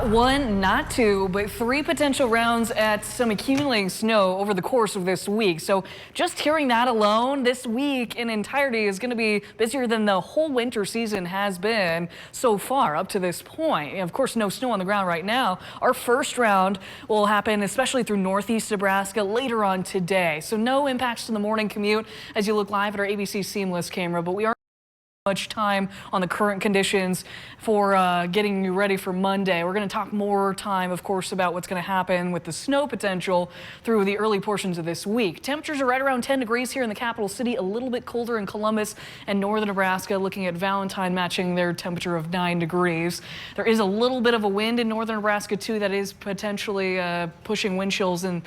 Not one, not two, but three potential rounds at some accumulating snow over the course of this week. So just hearing that alone, this week in entirety is going to be busier than the whole winter season has been so far up to this point. Of course, no snow on the ground right now. Our first round will happen especially through northeast Nebraska later on today. So no impacts to the morning commute as you look live at our ABC Seamless camera, but we are much time on the current conditions for getting you ready for Monday. We're going to talk more time, of course, about what's going to happen with the snow potential through the early portions of this week. Temperatures are right around 10 degrees here in the capital city, a little bit colder in Columbus and northern Nebraska, looking at Valentine matching their temperature of 9 degrees. There is a little bit of a wind in northern Nebraska, too, that is potentially pushing wind chills and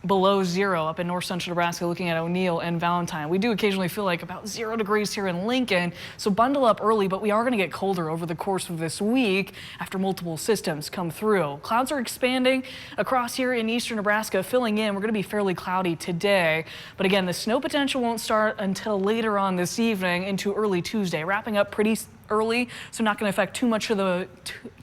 below zero up in north central Nebraska, looking at O'Neill and Valentine. We do occasionally feel like about 0 degrees here in Lincoln, so bundle up early, but we are going to get colder over the course of this week after multiple systems come through. Clouds are expanding across here in eastern Nebraska, filling in. We're going to be fairly cloudy today, but again, the snow potential won't start until later on this evening into early Tuesday, wrapping up pretty early, so not going to affect too much of the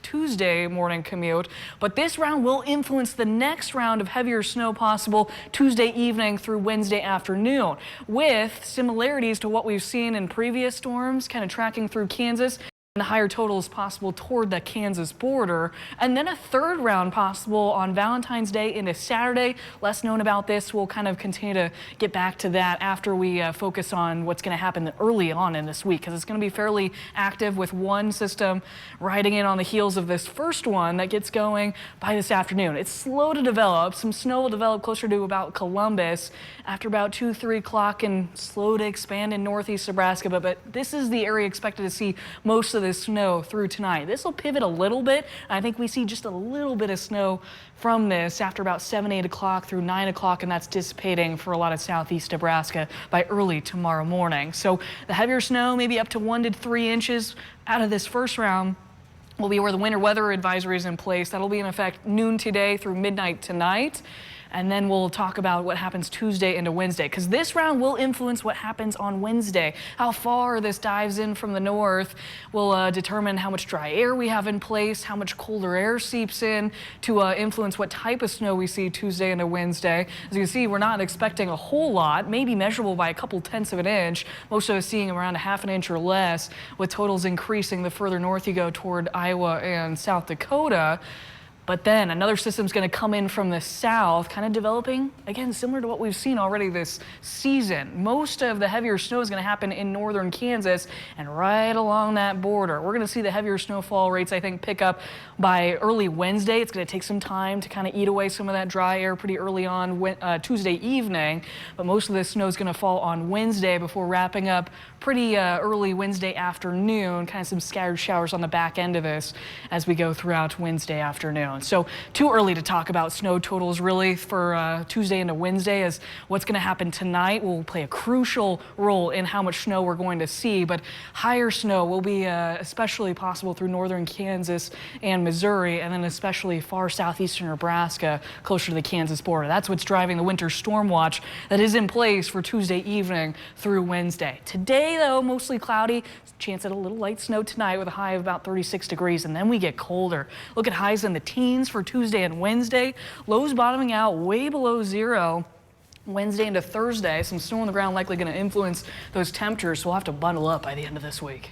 Tuesday morning commute. But this round will influence the next round of heavier snow possible Tuesday evening through Wednesday afternoon, with similarities to what we've seen in previous storms, kind of tracking through Kansas. The higher totals possible toward the Kansas border, and then a third round possible on Valentine's Day into Saturday. Less known about this. We'll kind of continue to get back to that after we focus on what's going to happen early on in this week, because it's going to be fairly active with one system riding in on the heels of this first one that gets going by this afternoon. It's slow to develop. Some snow will develop closer to about Columbus after about 2-3 o'clock and slow to expand in northeast Nebraska, but this is the area expected to see most of this snow through tonight. This will pivot a little bit. I think we see just a little bit of snow from this after about 7-8 o'clock through 9 o'clock, and that's dissipating for a lot of southeast Nebraska by early tomorrow morning. So the heavier snow, maybe up to 1 to 3 inches out of this first round, will be where the winter weather advisory is in place. That'll be in effect noon today through midnight tonight. And then we'll talk about what happens Tuesday into Wednesday, because this round will influence what happens on Wednesday. How far this dives in from the north will determine how much dry air we have in place, how much colder air seeps in to influence what type of snow we see Tuesday into Wednesday. As you can see, we're not expecting a whole lot, maybe measurable by a couple tenths of an inch. Most of us seeing around a half an inch or less, with totals increasing the further north you go toward Iowa and South Dakota. But then another system's going to come in from the south, kind of developing, again, similar to what we've seen already this season. Most of the heavier snow is going to happen in northern Kansas and right along that border. We're going to see the heavier snowfall rates, I think, pick up by early Wednesday. It's going to take some time to kind of eat away some of that dry air pretty early on Tuesday evening. But most of the snow is going to fall on Wednesday before wrapping up pretty early Wednesday afternoon. Kind of some scattered showers on the back end of this as we go throughout Wednesday afternoon. So too early to talk about snow totals really for Tuesday into Wednesday, as what's going to happen tonight will play a crucial role in how much snow we're going to see. But higher snow will be especially possible through northern Kansas and Missouri, and then especially far southeastern Nebraska closer to the Kansas border. That's what's driving the winter storm watch that is in place for Tuesday evening through Wednesday. Today, though, mostly cloudy. Chance at a little light snow tonight with a high of about 36 degrees, and then we get colder. Look at highs in the teens for Tuesday and Wednesday. Lows bottoming out way below zero. Wednesday into Thursday, some snow on the ground likely going to influence those temperatures, so we'll have to bundle up by the end of this week.